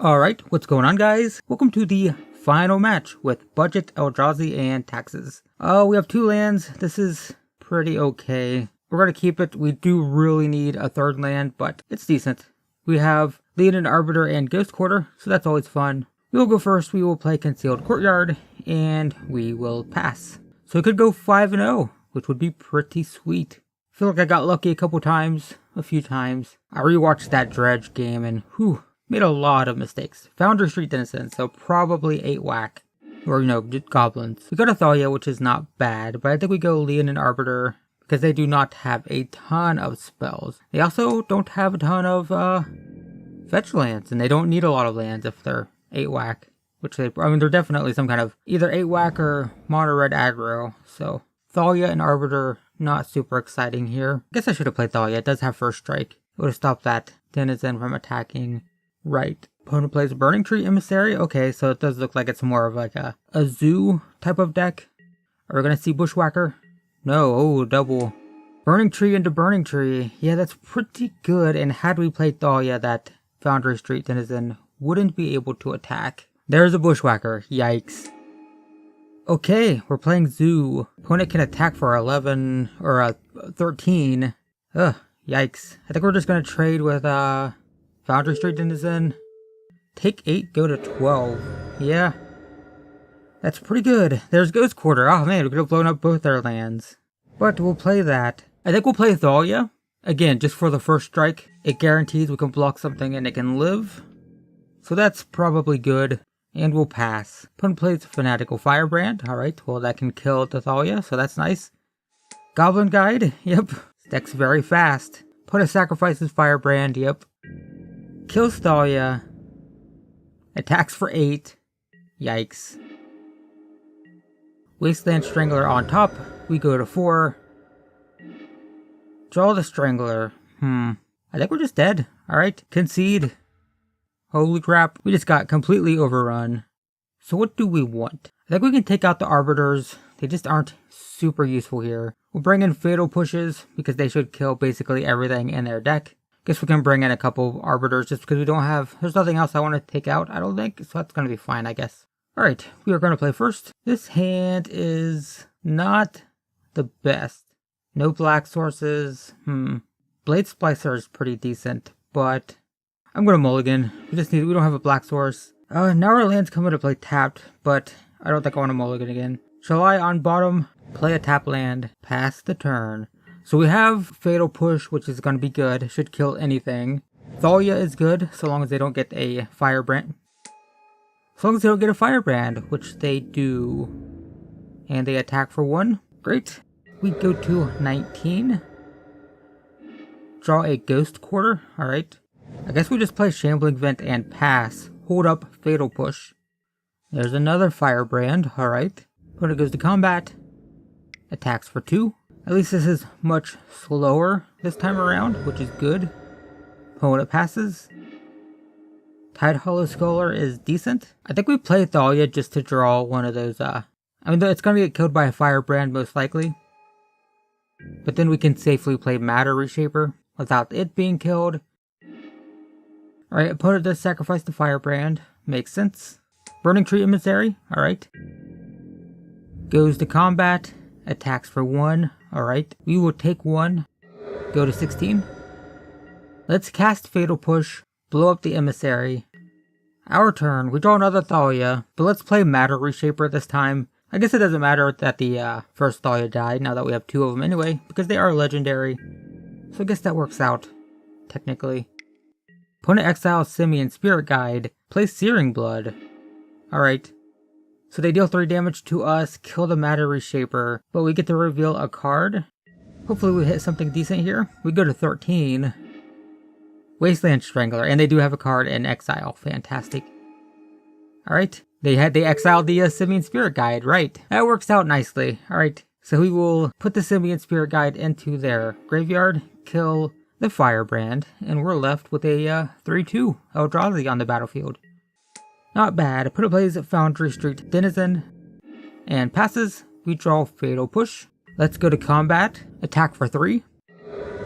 Alright, what's going on guys? Welcome to the final match with Budget Eldrazi and Taxes. We have 2 lands. This is pretty okay. We're going to keep it. We do really need a 3rd land, but it's decent. We have Leonin Arbiter and Ghost Quarter, so that's always fun. We will go first. We will play Concealed Courtyard, and we will pass. So we could go 5-0, which would be pretty sweet. I feel like I got lucky a few times. I rewatched that Dredge game, and whew. Made a lot of mistakes. Foundry Street Denizen, so probably 8 whack. Or, just goblins. We got a Thalia, which is not bad, but I think we go Leonin Arbiter because they do not have a ton of spells. They also don't have a ton of fetch lands, and they don't need a lot of lands if they're 8 whack. Which they're definitely some kind of either 8 whack or mono red aggro. So Thalia and Arbiter, not super exciting here. I guess I should have played Thalia. It does have first strike. It would have stopped that Denizen from attacking. Right. Opponent plays Burning Tree Emissary. Okay, so it does look like it's more of like a zoo type of deck. Are we going to see Bushwhacker? No. Oh, double. Burning Tree into Burning Tree. Yeah, that's pretty good. And had we played Thalia, that Foundry Street Denizen wouldn't be able to attack. There's a Bushwhacker. Yikes. Okay, we're playing Zoo. Opponent can attack for 11 or 13. Ugh, yikes. I think we're just going to trade with Foundry Street Denizen. Take 8, go to 12. Yeah. That's pretty good. There's Ghost Quarter. Oh man, we could have blown up both our lands. But we'll play that. I think we'll play Thalia. Again, just for the first strike. It guarantees we can block something and it can live. So that's probably good. And we'll pass. Opponent plays Fanatical Firebrand. Alright, well that can kill the Thalia, so that's nice. Goblin Guide. Yep. Deck's very fast. Opponent sacrifices Firebrand. Yep. Kills Thalia. Attacks for 8. Yikes. Wasteland Strangler on top. We go to 4. Draw the Strangler. I think we're just dead. Alright. Concede. Holy crap. We just got completely overrun. So what do we want? I think we can take out the Arbiters. They just aren't super useful here. We'll bring in Fatal Pushes because they should kill basically everything in their deck. Guess we can bring in a couple Arbiters just because we don't have... There's nothing else I want to take out, I don't think. So that's going to be fine, I guess. Alright, we are going to play first. This hand is not the best. No black sources. Blade Splicer is pretty decent, but I'm going to mulligan. We don't have a black source. Now our land's coming to play tapped, but I don't think I want to mulligan again. Shall I, on bottom, play a tap land, pass the turn? So we have Fatal Push, which is going to be good. Should kill anything. Thalia is good, so long as they don't get a Firebrand. As long as they don't get a Firebrand, which they do. And they attack for 1. Great. We go to 19. Draw a Ghost Quarter. Alright. I guess we just play Shambling Vent and pass. Hold up Fatal Push. There's another Firebrand. Alright. Opponent goes to combat. Attacks for 2. At least this is much slower this time around, which is good. Opponent passes. Tidehollow Sculler is decent. I think we play Thalia just to draw one of those, it's going to get killed by a Firebrand most likely. But then we can safely play Matter Reshaper without it being killed. Alright, opponent does sacrifice the Firebrand. Makes sense. Burning Tree Emissary. Alright. Goes to combat. Attacks for 1. Alright. We will take 1. Go to 16. Let's cast Fatal Push. Blow up the Emissary. Our turn. We draw another Thalia. But let's play Matter Reshaper this time. I guess it doesn't matter that the first Thalia died. Now that we have 2 of them anyway. Because they are legendary. So I guess that works out. Technically. Opponent exiles Simian Spirit Guide. Play Searing Blood. Alright. So they deal 3 damage to us, kill the Matter Reshaper, but we get to reveal a card. Hopefully we hit something decent here. We go to 13. Wasteland Strangler, and they do have a card in exile. Fantastic. Alright. They exiled the Simian Spirit Guide, right. That works out nicely. Alright. So we will put the Simian Spirit Guide into their graveyard, kill the Firebrand, and we're left with a 3-2 Eldrazi on the battlefield. Not bad. Opponent plays Foundry Street Denizen and passes. We draw Fatal Push. Let's go to combat. Attack for 3.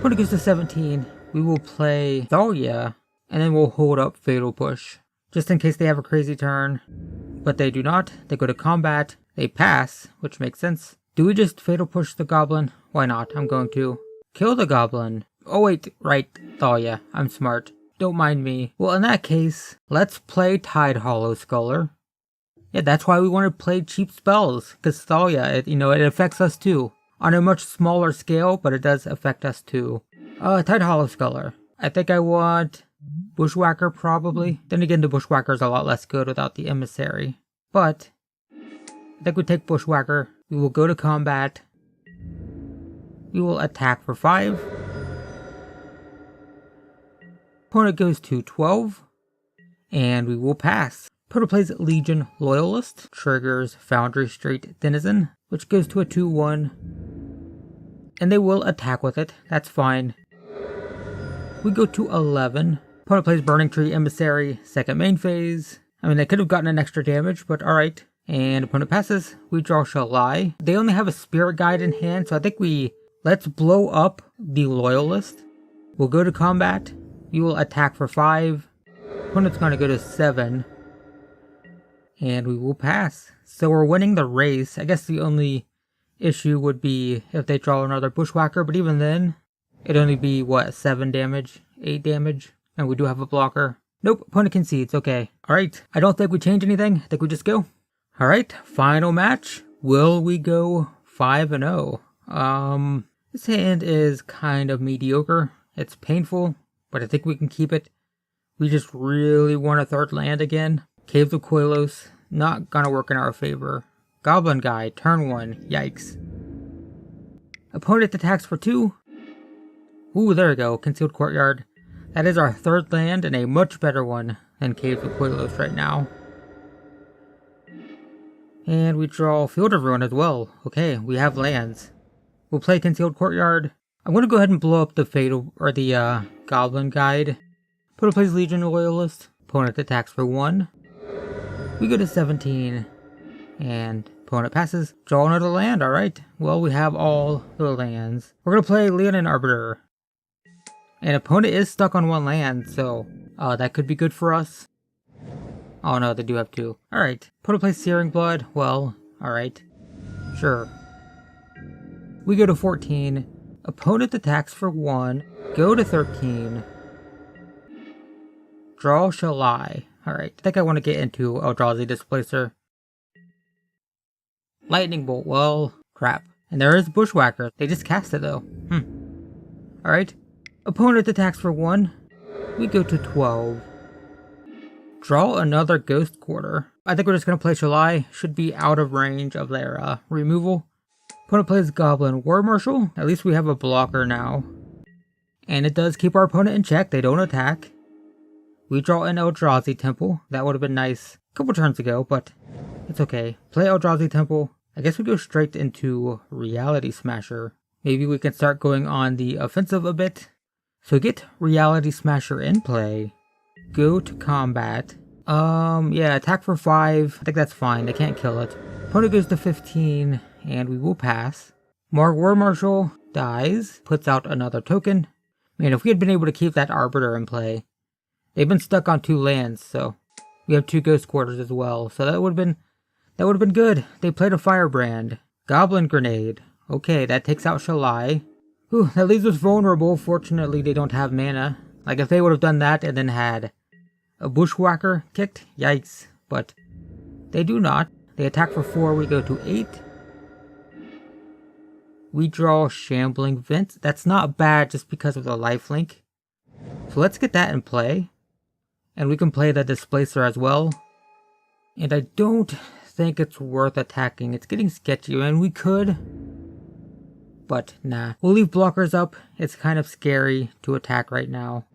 When it goes to 17, we will play Thalia, and then we'll hold up Fatal Push. just in case they have a crazy turn. But they do not. They go to combat. They pass, which makes sense. Do we just Fatal Push the Goblin? Why not? I'm going to kill the Goblin. Oh wait, right, Thalia. I'm smart. Don't mind me. Well, in that case, let's play Tidehollow Sculler. Yeah, that's why we want to play cheap spells, because Thalia, it affects us too. On a much smaller scale, but it does affect us too. Tidehollow Sculler. I think I want Bushwhacker, probably. Then again, the Bushwhacker's a lot less good without the Emissary. But I think we take Bushwhacker. We will go to combat. We will attack for 5. Opponent goes to 12. And we will pass. Opponent plays Legion Loyalist. Triggers Foundry Street Denizen, which goes to a 2/1. And they will attack with it. That's fine. We go to 11. Opponent plays Burning Tree Emissary, second main phase. I mean, they could have gotten an extra damage, but alright. And opponent passes. We draw Shalai. They only have a Spirit Guide in hand, so I think let's blow up the Loyalist. We'll go to combat. We will attack for 5. Opponent's going to go to 7. And we will pass. So we're winning the race. I guess the only issue would be if they draw another Bushwhacker, but even then, it'd only be, 7 damage? 8 damage? And we do have a blocker. Nope, opponent concedes, okay. Alright, I don't think we change anything. I think we just go. Alright, final match. Will we go 5-0? This hand is kind of mediocre. It's painful, but I think we can keep it. We just really want a third land again. Caves of Koilos, not gonna work in our favor. Goblin Guy, turn 1, yikes. Opponent attacks for 2. Ooh, there we go, Concealed Courtyard. That is our third land and a much better one than Caves of Koilos right now. And we draw Field of Ruin as well. Okay, we have lands. We'll play Concealed Courtyard. I'm going to go ahead and blow up the Goblin Guide. Opponent plays Legion Loyalist. Opponent attacks for 1. We go to 17. And opponent passes. Draw another land, alright. Well, we have all the lands. We're going to play Leonin Arbiter. And opponent is stuck on 1 land, so that could be good for us. Oh no, they do have 2. Alright. Opponent plays Searing Blood. Well, alright. Sure. We go to 14. Opponent attacks for 1. Go to 13. Draw Shalai. Alright. I think I want to get into Eldrazi Displacer. Lightning Bolt. Well, crap. And there is Bushwhacker. They just cast it though. Alright. Opponent attacks for 1. We go to 12. Draw another Ghost Quarter. I think we're just going to play Shalai. Should be out of range of their removal. Opponent plays Goblin War Marshal. At least we have a blocker now. And it does keep our opponent in check. They don't attack. We draw an Eldrazi Temple. That would have been nice a couple turns ago, but it's okay. Play Eldrazi Temple. I guess we go straight into Reality Smasher. Maybe we can start going on the offensive a bit. So get Reality Smasher in play. Go to combat. Yeah, attack for 5. I think that's fine. They can't kill it. Opponent goes to 15, and we will pass. War Marshal dies, puts out another token. Man, if we had been able to keep that Arbiter in play. They've been stuck on 2 lands, so we have 2 Ghost Quarters as well. So that would have been good. They played a Firebrand. Goblin Grenade. Okay, that takes out Shalai. Whew, that leaves us vulnerable. Fortunately, they don't have mana. Like, if they would have done that and then had a Bushwhacker kicked, yikes. But they do not. They attack for 4, we go to 8. We draw Shambling Vent. That's not bad just because of the lifelink. So let's get that in play. And we can play the Displacer as well. And I don't think it's worth attacking. It's getting sketchy, and we could. But nah. We'll leave blockers up. It's kind of scary to attack right now.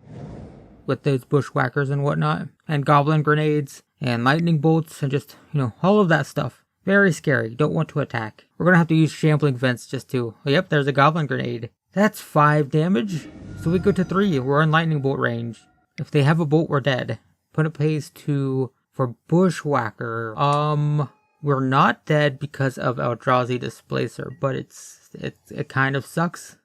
With those Bushwhackers and whatnot. And Goblin Grenades. And Lightning Bolts. And just, all of that stuff. Very scary. Don't want to attack. We're going to have to use Shambling Vents just to... Oh, yep, there's a Goblin Grenade. That's 5 damage. So we go to 3. We're in Lightning Bolt range. If they have a Bolt, we're dead. Opponent pays 2 for Bushwhacker. We're not dead because of Eldrazi Displacer, but it kind of sucks.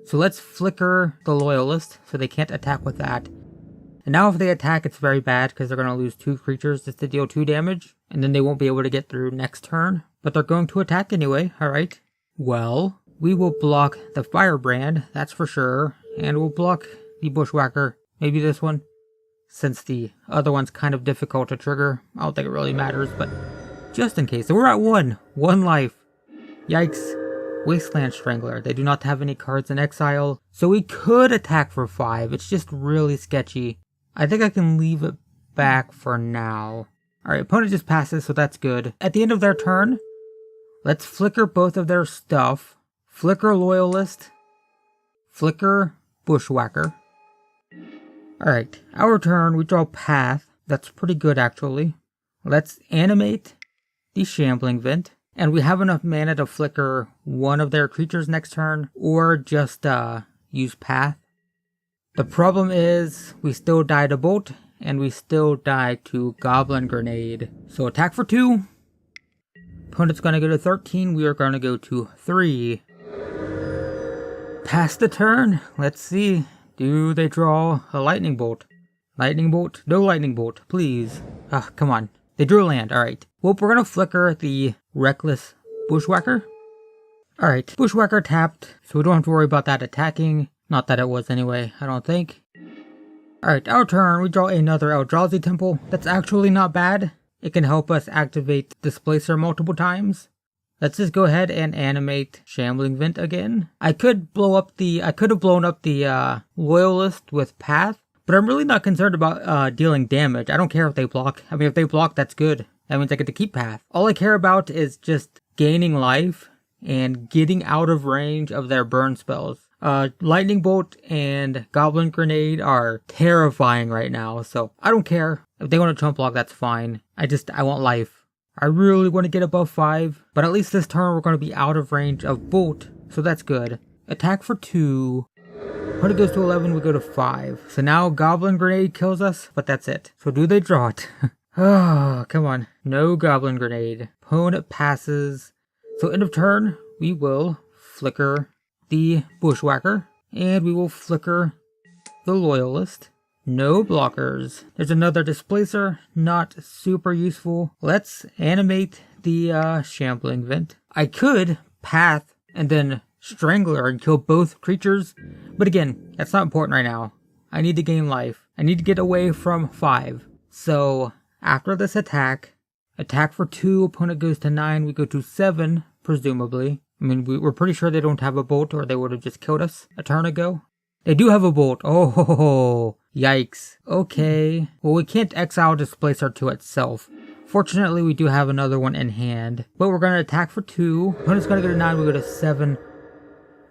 So let's flicker the Loyalist so they can't attack with that. And now if they attack, it's very bad because they're going to lose 2 creatures just to deal 2 damage. And then they won't be able to get through next turn. But they're going to attack anyway, alright. Well, we will block the Firebrand, that's for sure. And we'll block the Bushwhacker, maybe this one. Since the other one's kind of difficult to trigger. I don't think it really matters, but just in case. So we're at 1 life. Yikes. Wasteland Strangler. They do not have any cards in exile. So we could attack for 5. It's just really sketchy. I think I can leave it back for now. Alright, opponent just passes, so that's good. At the end of their turn, let's flicker both of their stuff. Flicker Loyalist. Flicker Bushwhacker. Alright, our turn, we draw Path. That's pretty good, actually. Let's animate the Shambling Vent. And we have enough mana to flicker one of their creatures next turn, or just use Path. The problem is, we still die to Bolt, and we still die to Goblin Grenade. So attack for 2. Opponent's gonna go to 13, we are gonna go to 3. Pass the turn, let's see. Do they draw a Lightning Bolt? Lightning Bolt? No Lightning Bolt, please. Ah, come on. They drew a land, alright. Well, we're gonna flicker the Reckless Bushwhacker. Alright, Bushwhacker tapped, so we don't have to worry about that attacking. Not that it was anyway, I don't think. Alright, our turn, we draw another Eldrazi Temple. That's actually not bad. It can help us activate Displacer multiple times. Let's just go ahead and animate Shambling Vent again. I could have blown up the Loyalist with Path, but I'm really not concerned about dealing damage. I don't care if they block. I mean, if they block, that's good. That means I get to keep Path. All I care about is just gaining life and getting out of range of their burn spells. Lightning Bolt and Goblin Grenade are terrifying right now, so I don't care. If they want to chump block, that's fine. I want life. I really want to get above 5, but at least this turn we're going to be out of range of Bolt, so that's good. Attack for 2. When it goes to 11, we go to 5. So now Goblin Grenade kills us, but that's it. So do they draw it? Oh, come on. No Goblin Grenade. Opponent passes. So end of turn, we will flicker the Bushwhacker, and we will flicker the Loyalist. No blockers. There's another Displacer, not super useful. Let's animate the Shambling Vent. I could Path and then Strangler and kill both creatures, but again, that's not important right now. I need to gain life. I need to get away from 5. So after this attack for 2, opponent goes to 9, we go to 7, presumably. I mean, we're pretty sure they don't have a Bolt or they would have just killed us a turn ago. They do have a Bolt. Oh, yikes. Okay. Well, we can't exile Displacer to itself. Fortunately, we do have another one in hand. But we're going to attack for 2. Opponent's going to go to 9, we go to 7.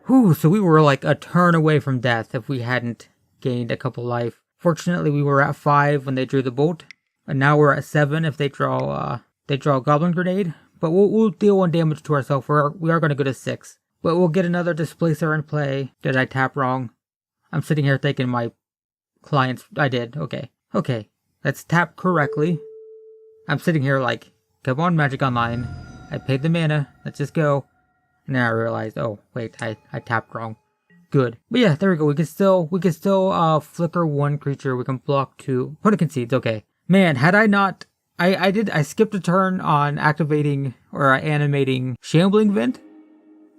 Whew, so we were like a turn away from death if we hadn't gained a couple life. Fortunately, we were at 5 when they drew the Bolt. And now we're at 7 if they draw Goblin Grenade. But we'll deal 1 damage to ourselves. We are going to go to 6. But we'll get another Displacer in play. Did I tap wrong? I'm sitting here thinking my clients... I did. Okay. Okay. Let's tap correctly. I'm sitting here like, come on, Magic Online. I paid the mana. Let's just go. And then I realized, oh, wait, I tapped wrong. Good. But yeah, there we go. We can still flicker 1 creature. We can block 2. Opponent concedes. Okay. Man, had I not... I skipped a turn on activating or animating Shambling Vent.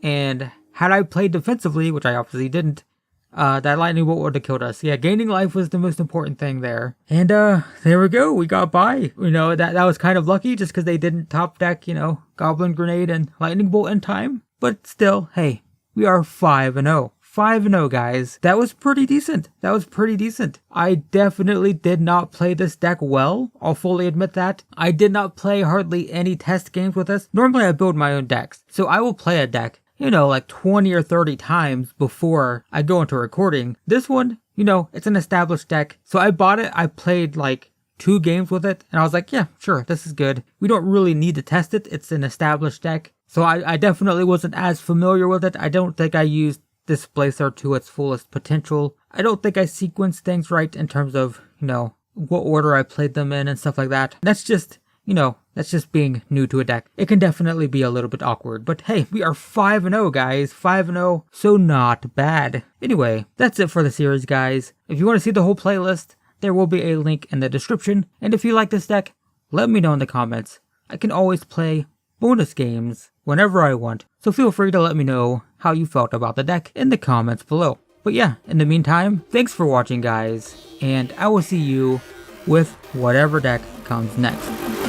And had I played defensively, which I obviously didn't, that Lightning Bolt would have killed us. Yeah, gaining life was the most important thing there. And there we go. We got by. You know, that was kind of lucky just because they didn't top deck, you know, Goblin Grenade and Lightning Bolt in time. But still, hey, we are 5-0. 5-0, guys. That was pretty decent. I definitely did not play this deck well. I'll fully admit that. I did not play hardly any test games with this. Normally I build my own decks. So I will play a deck, you know, like 20 or 30 times before I go into recording. This one, you know, it's an established deck. So I bought it. I played like 2 games with it. And I was like, yeah, sure, this is good. We don't really need to test it. It's an established deck. So I definitely wasn't as familiar with it. I don't think I used Displacer to its fullest potential. I don't think I sequenced things right in terms of, you know, what order I played them in and stuff like that. That's just, you know, that's just being new to a deck. It can definitely be a little bit awkward, but hey, we are 5-0, guys. 5-0, so not bad. Anyway, that's it for the series, guys. If you want to see the whole playlist, there will be a link in the description. And if you like this deck, let me know in the comments. I can always play bonus games whenever I want, so feel free to let me know how you felt about the deck in the comments below. But yeah, in the meantime, thanks for watching guys, and I will see you with whatever deck comes next.